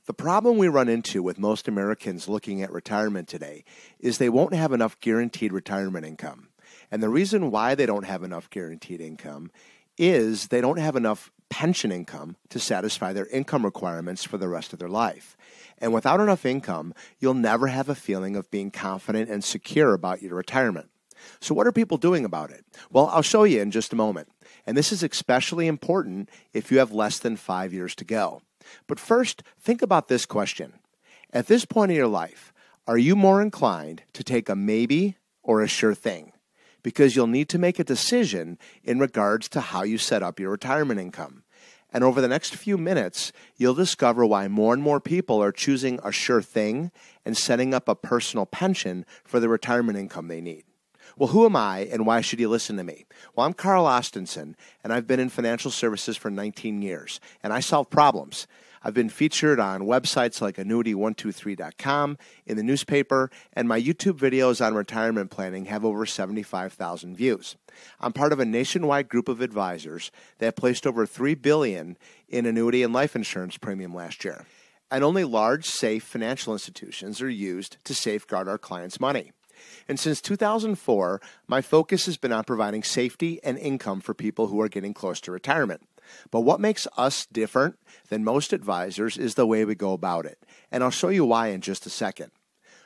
The problem we run into with most Americans looking at retirement today is they won't have enough guaranteed retirement income. And the reason why they don't have enough guaranteed income is they don't have enough pension income to satisfy their income requirements for the rest of their life. And without enough income, you'll never have a feeling of being confident and secure about your retirement. So what are people doing about it? Well, I'll show you in just a moment. And this is especially important if you have less than 5 years to go. But first, think about this question. At this point in your life, are you more inclined to take a maybe or a sure thing? Because you'll need to make a decision in regards to how you set up your retirement income. And over the next few minutes, you'll discover why more and more people are choosing a sure thing and setting up a personal pension for the retirement income they need. Well, who am I and why should you listen to me? Well, I'm Carl Ostenson, and I've been in financial services for 19 years, and I solve problems. I've been featured on websites like annuity123.com, in the newspaper, and my YouTube videos on retirement planning have over 75,000 views. I'm part of a nationwide group of advisors that placed over $3 billion in annuity and life insurance premium last year. And only large, safe financial institutions are used to safeguard our clients' money. And since 2004, my focus has been on providing safety and income for people who are getting close to retirement. But what makes us different than most advisors is the way we go about it. And I'll show you why in just a second.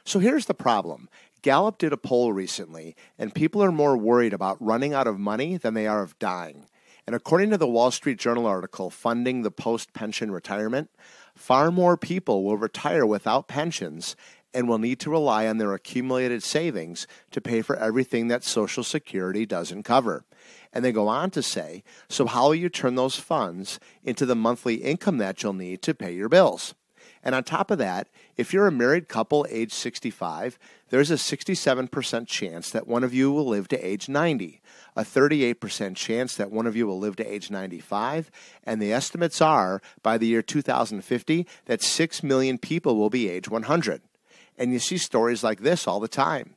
So here's the problem. Gallup did a poll recently, and people are more worried about running out of money than they are of dying. And according to the Wall Street Journal article, Funding the Post-Pension Retirement, far more people will retire without pensions and will need to rely on their accumulated savings to pay for everything that Social Security doesn't cover. And they go on to say, so how will you turn those funds into the monthly income that you'll need to pay your bills? And on top of that, if you're a married couple age 65, there's a 67% chance that one of you will live to age 90, a 38% chance that one of you will live to age 95, and the estimates are, by the year 2050, that 6 million people will be age 100. And you see stories like this all the time.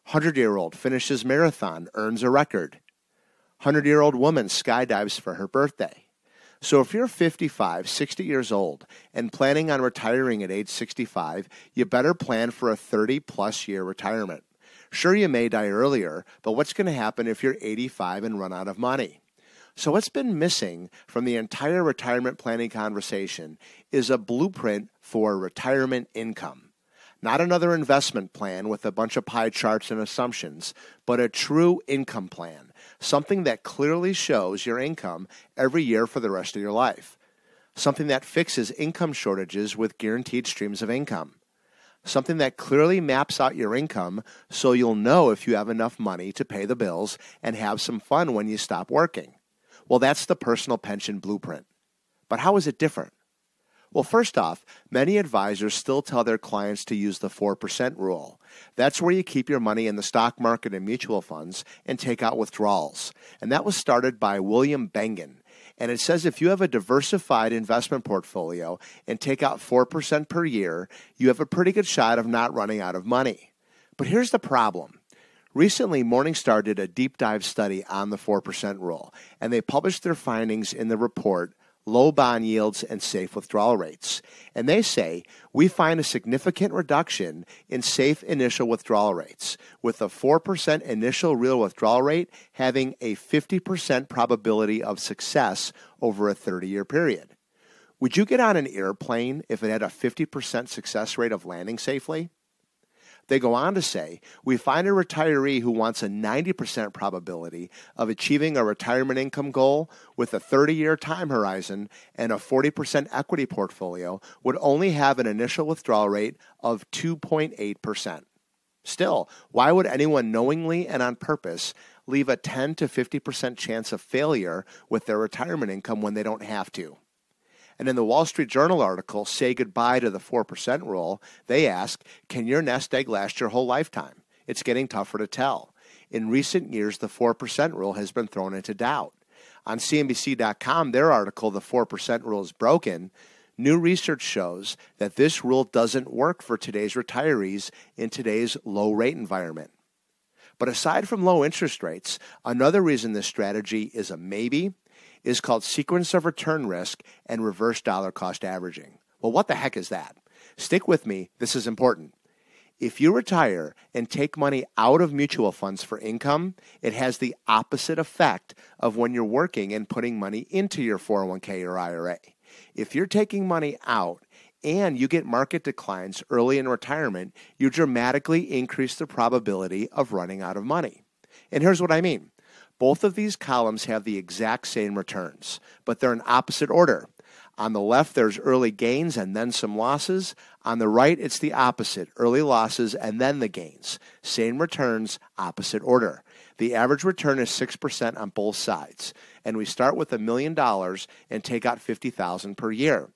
100-year-old finishes marathon, earns a record. 100-year-old woman skydives for her birthday. So if you're 55, 60 years old and planning on retiring at age 65, you better plan for a 30-plus year retirement. Sure, you may die earlier, but what's going to happen if you're 85 and run out of money? So what's been missing from the entire retirement planning conversation is a blueprint for retirement income. Not another investment plan with a bunch of pie charts and assumptions, but a true income plan, something that clearly shows your income every year for the rest of your life, something that fixes income shortages with guaranteed streams of income, something that clearly maps out your income so you'll know if you have enough money to pay the bills and have some fun when you stop working. Well, that's the personal pension blueprint. But how is it different? Well, first off, many advisors still tell their clients to use the 4% rule. That's where you keep your money in the stock market and mutual funds and take out withdrawals. And that was started by William Bengen. And it says if you have a diversified investment portfolio and take out 4% per year, you have a pretty good shot of not running out of money. But here's the problem. Recently, Morningstar did a deep dive study on the 4% rule, and they published their findings in the report, Low Bond Yields and Safe Withdrawal Rates. And they say, we find a significant reduction in safe initial withdrawal rates, with a 4% initial real withdrawal rate having a 50% probability of success over a 30-year period. Would you get on an airplane if it had a 50% success rate of landing safely? They go on to say, we find a retiree who wants a 90% probability of achieving a retirement income goal with a 30-year time horizon and a 40% equity portfolio would only have an initial withdrawal rate of 2.8%. Still, why would anyone knowingly and on purpose leave a 10 to 50% chance of failure with their retirement income when they don't have to? And in the Wall Street Journal article, Say Goodbye to the 4% Rule, they ask, can your nest egg last your whole lifetime? It's getting tougher to tell. In recent years, the 4% rule has been thrown into doubt. On CNBC.com, their article, The 4% Rule is Broken, new research shows that this rule doesn't work for today's retirees in today's low-rate environment. But aside from low interest rates, another reason this strategy is a maybe is called sequence of return risk and reverse dollar cost averaging. Well, what the heck is that? Stick with me. This is important. If you retire and take money out of mutual funds for income, it has the opposite effect of when you're working and putting money into your 401k or IRA. If you're taking money out and you get market declines early in retirement, you dramatically increase the probability of running out of money. And here's what I mean. Both of these columns have the exact same returns, but they're in opposite order. On the left, there's early gains and then some losses. On the right, it's the opposite, early losses and then the gains. Same returns, opposite order. The average return is 6% on both sides. And we start with $1 million and take out $50,000 per year.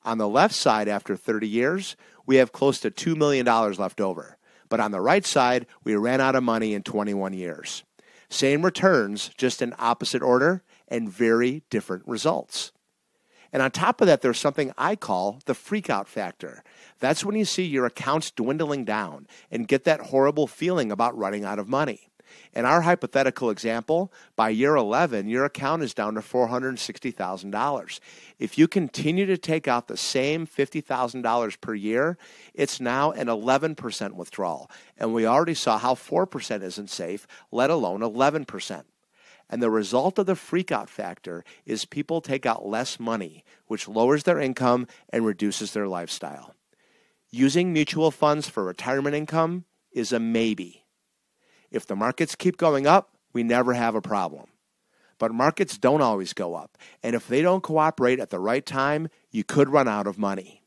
On the left side, after 30 years, we have close to $2 million left over. But on the right side, we ran out of money in 21 years. Same returns, just in opposite order and very different results. And on top of that, there's something I call the freakout factor. That's when you see your accounts dwindling down and get that horrible feeling about running out of money. In our hypothetical example, by year 11, your account is down to $460,000. If you continue to take out the same $50,000 per year, it's now an 11% withdrawal. And we already saw how 4% isn't safe, let alone 11%. And the result of the freakout factor is people take out less money, which lowers their income and reduces their lifestyle. Using mutual funds for retirement income is a maybe. If the markets keep going up, we never have a problem. But markets don't always go up, and if they don't cooperate at the right time, you could run out of money.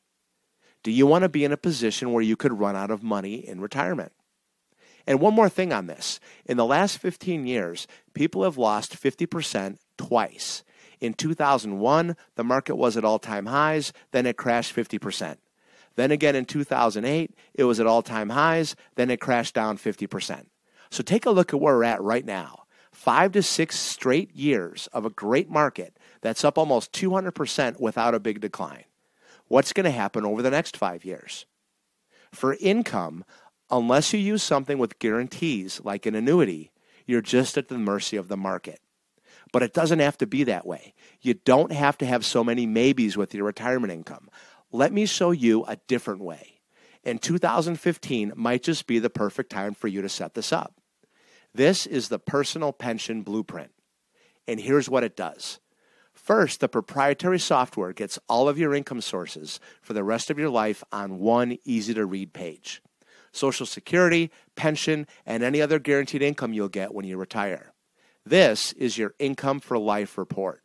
Do you want to be in a position where you could run out of money in retirement? And one more thing on this. In the last 15 years, people have lost 50% twice. In 2001, the market was at all-time highs, then it crashed 50%. Then again in 2008, it was at all-time highs, then it crashed down 50%. So take a look at where we're at right now. 5 to 6 straight years of a great market that's up almost 200% without a big decline. What's going to happen over the next 5 years? For income, unless you use something with guarantees like an annuity, you're just at the mercy of the market. But it doesn't have to be that way. You don't have to have so many maybes with your retirement income. Let me show you a different way. And 2015 might just be the perfect time for you to set this up. This is the personal pension blueprint. And here's what it does. First, the proprietary software gets all of your income sources for the rest of your life on one easy-to-read page. Social Security, pension, and any other guaranteed income you'll get when you retire. This is your Income for Life report.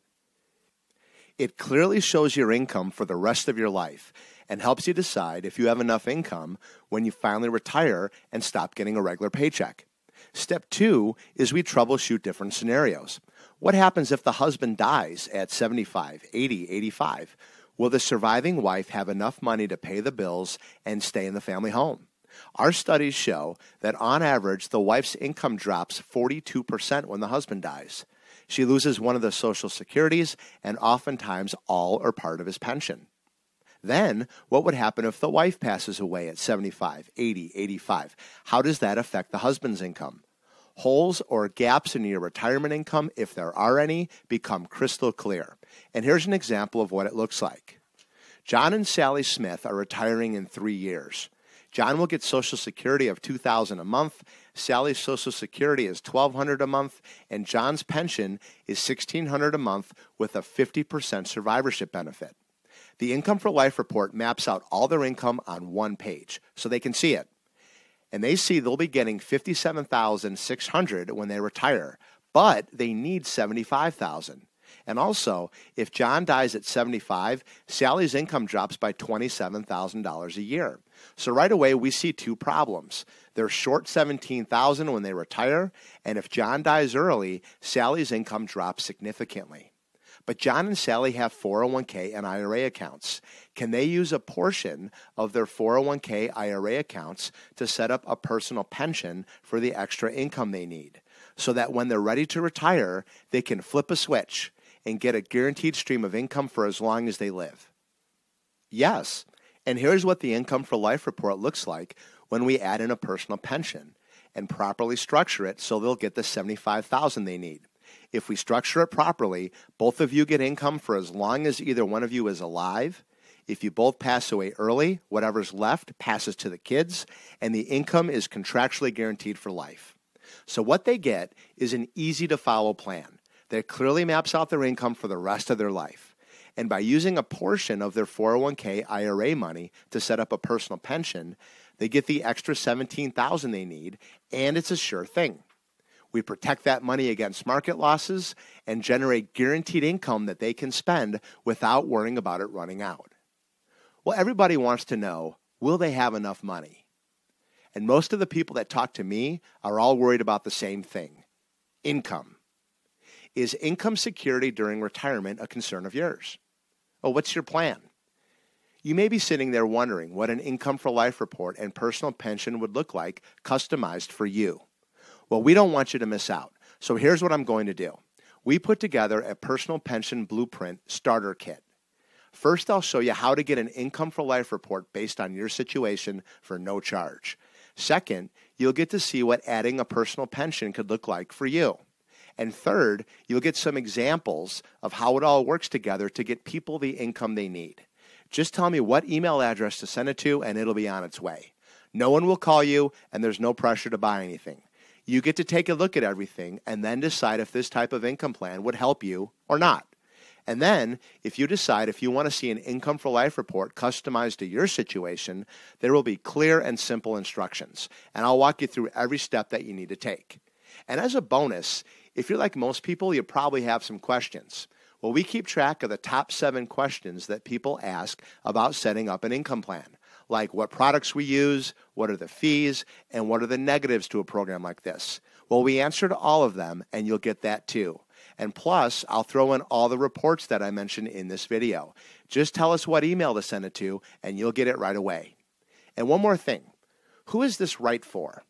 It clearly shows your income for the rest of your life and helps you decide if you have enough income when you finally retire and stop getting a regular paycheck. Step 2 is we troubleshoot different scenarios. What happens if the husband dies at 75, 80, 85? Will the surviving wife have enough money to pay the bills and stay in the family home? Our studies show that on average, the wife's income drops 42% when the husband dies. She loses one of the Social Securities and oftentimes all or part of his pension. Then, what would happen if the wife passes away at 75, 80, 85? How does that affect the husband's income? Holes or gaps in your retirement income, if there are any, become crystal clear. And here's an example of what it looks like. John and Sally Smith are retiring in 3 years. John will get Social Security of $2,000 a month, Sally's Social Security is $1,200 a month, and John's pension is $1,600 a month with a 50% survivorship benefit. The Income for Life report maps out all their income on one page so they can see it. And they see they'll be getting $57,600 when they retire, but they need $75,000. And also, if John dies at 75, Sally's income drops by $27,000 a year. So right away, we see two problems. They're short $17,000 when they retire, and if John dies early, Sally's income drops significantly. But John and Sally have 401k and IRA accounts. Can they use a portion of their 401k IRA accounts to set up a personal pension for the extra income they need, so that when they're ready to retire, they can flip a switch and get a guaranteed stream of income for as long as they live? Yes, and here's what the Income for Life report looks like when we add in a personal pension and properly structure it so they'll get the $75,000 they need. If we structure it properly, both of you get income for as long as either one of you is alive. If you both pass away early, whatever's left passes to the kids, and the income is contractually guaranteed for life. So what they get is an easy-to-follow plan that clearly maps out their income for the rest of their life. And by using a portion of their 401k IRA money to set up a personal pension, they get the extra $17,000 they need, and it's a sure thing. We protect that money against market losses and generate guaranteed income that they can spend without worrying about it running out. Well, everybody wants to know, will they have enough money? And most of the people that talk to me are all worried about the same thing: income. Is income security during retirement a concern of yours? Well, what's your plan? You may be sitting there wondering what an income for life report and personal pension would look like customized for you. Well, we don't want you to miss out. So here's what I'm going to do. We put together a personal pension blueprint starter kit. First, I'll show you how to get an income for life report based on your situation for no charge. Second, you'll get to see what adding a personal pension could look like for you. And third, you'll get some examples of how it all works together to get people the income they need. Just tell me what email address to send it to, and it'll be on its way. No one will call you, and there's no pressure to buy anything. You get to take a look at everything and then decide if this type of income plan would help you or not. And then, if you decide if you want to see an income for life report customized to your situation, there will be clear and simple instructions, and I'll walk you through every step that you need to take. And as a bonus, if you're like most people, you probably have some questions. Well, we keep track of the top 7 questions that people ask about setting up an income plan, like what products we use, what are the fees, and what are the negatives to a program like this. Well, we answered all of them, and you'll get that too. And plus, I'll throw in all the reports that I mentioned in this video. Just tell us what email to send it to, and you'll get it right away. And one more thing. Who is this right for?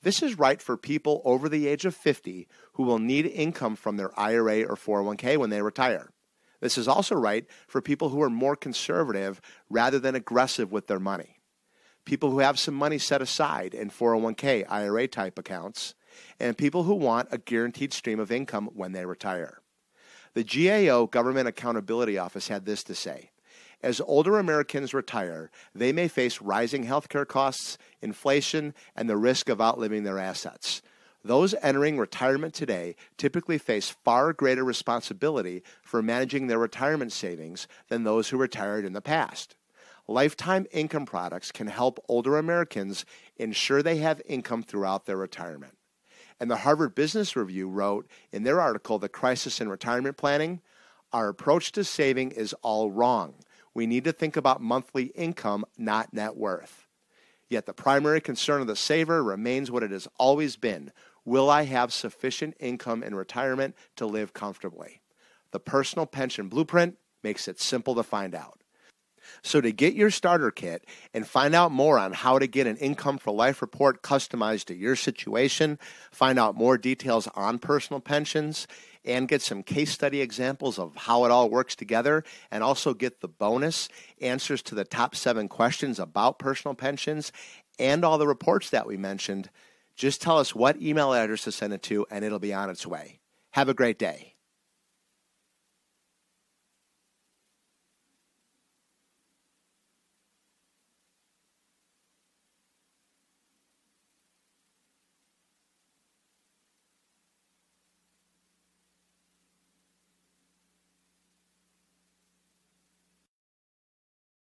This is right for people over the age of 50 who will need income from their IRA or 401k when they retire. This is also right for people who are more conservative rather than aggressive with their money. People who have some money set aside in 401k, IRA type accounts, and people who want a guaranteed stream of income when they retire. The GAO Government Accountability Office had this to say: as older Americans retire, they may face rising healthcare costs, inflation, and the risk of outliving their assets. Those entering retirement today typically face far greater responsibility for managing their retirement savings than those who retired in the past. Lifetime income products can help older Americans ensure they have income throughout their retirement. And the Harvard Business Review wrote in their article, The Crisis in Retirement Planning, our approach to saving is all wrong. We need to think about monthly income, not net worth. Yet the primary concern of the saver remains what it has always been. Will I have sufficient income in retirement to live comfortably? The Personal Pension Blueprint makes it simple to find out. So to get your starter kit and find out more on how to get an income for life report customized to your situation, find out more details on personal pensions, and get some case study examples of how it all works together, and also get the bonus answers to the top 7 questions about personal pensions and all the reports that we mentioned, just tell us what email address to send it to, and it'll be on its way. Have a great day.